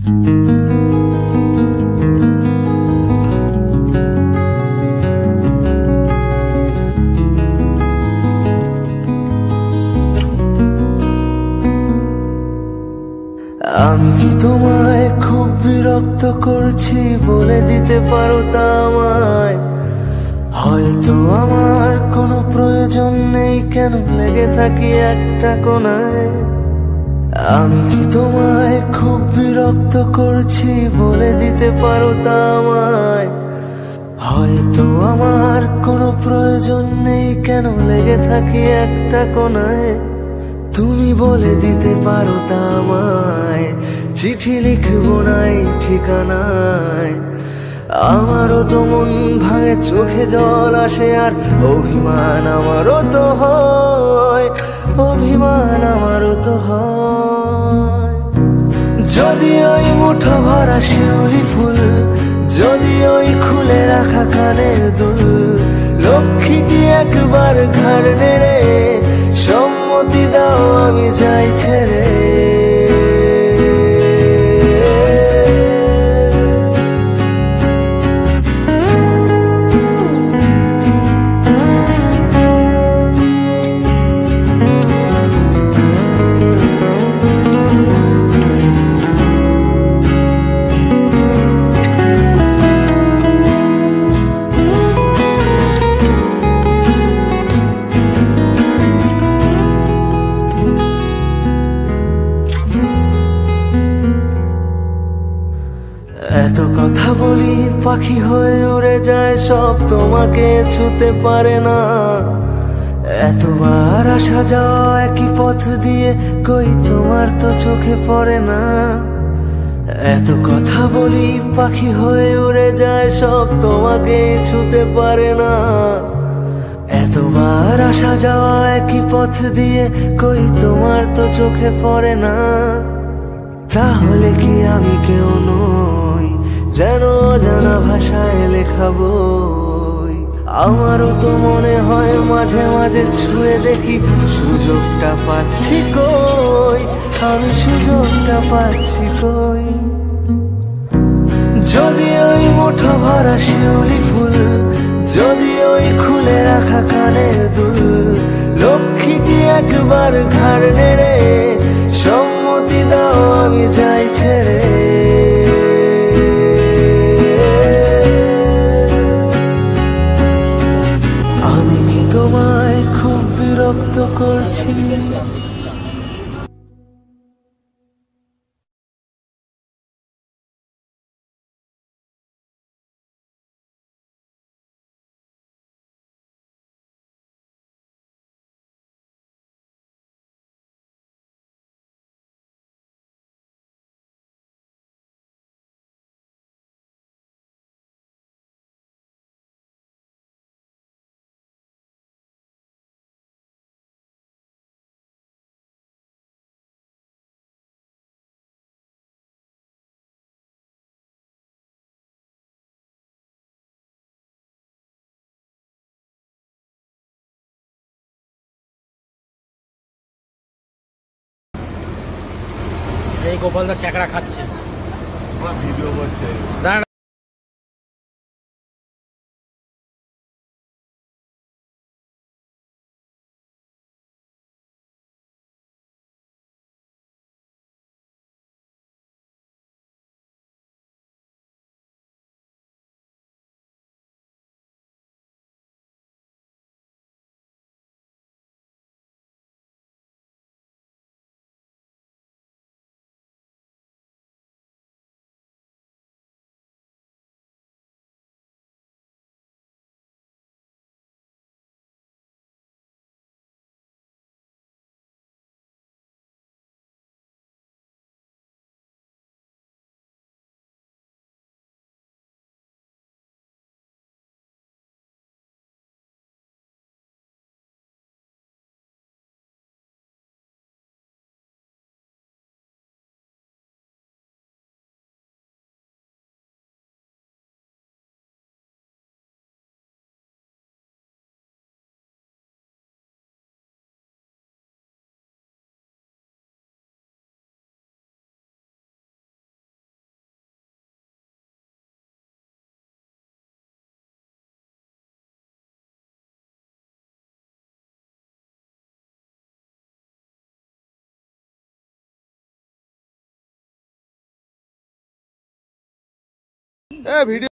আমি কি তোমায় খুব বিরক্ত করছি বলে দিতে পারো তা আমায়? হয়তো আমার কোনো প্রয়োজন নেই, কেন লেগে থাকি একটা কোণায়। আমি কি তোমায় খুব বিরক্ত করছি বলে দিতে পারো তা আমায়? হয়তো আমার কোনো প্রয়োজন নেই, কেন লেগে থাকি একটা কোণায়। তুমি বলে দিতে পারো তা আমায়, চিঠি লিখবো নাই ঠিকানায়। আমারও তো মন ভাঙে, চোখে জল আসে, আর অভিমান আমারও তো হয়, অভিমান আমারও তো হয়। যদি ওই মুঠো ভরা শিউলি ফুল, যদি ওই খুলে রাখা কানের দুল, লক্ষ্মীটি একবার ঘাড় নেড়ে সম্মতি দাও আমি যাই ছেড়ে। এত কথা বলি পাখি হয়ে উড়ে যায়, সব তোমাকে ছুতে পারে না। এতবার আসা যাওয়া একই পথ দিয়ে, কই তোমার তো চোখে পড়ে না। এত কথা বলি পাখি হয়ে উড়ে যায়, সব তোমাকে ছুতে পারে না। এতবার আসা যাওয়া একই পথ দিয়ে, কই তোমার তো চোখে পড়ে না। তাহলে কি আমি কেউ নই, যেন অজানা ভাষায় লেখা বই? আমারও তো মনে হয় মাঝে মাঝে ছুঁয়ে দেখি, সুযোগটা পাচ্ছি কই, আমি সুযোগটা পাচ্ছি কই। যদি ওই মুঠো ভরা শিউলি ফুল, যদি ওই খুলে রাখা কানের দুল, লক্ষ্মীটি একবার ঘাড় নেড়ে সম্মতি দাও আমি যাই ছেড়ে। আমি কি তোমায় খুব বিরক্ত করছি? এই গোপালদা ক্যাকড়া খাচ্ছে, ভিডিও করছে। দাঁড়া। এ ভিডিও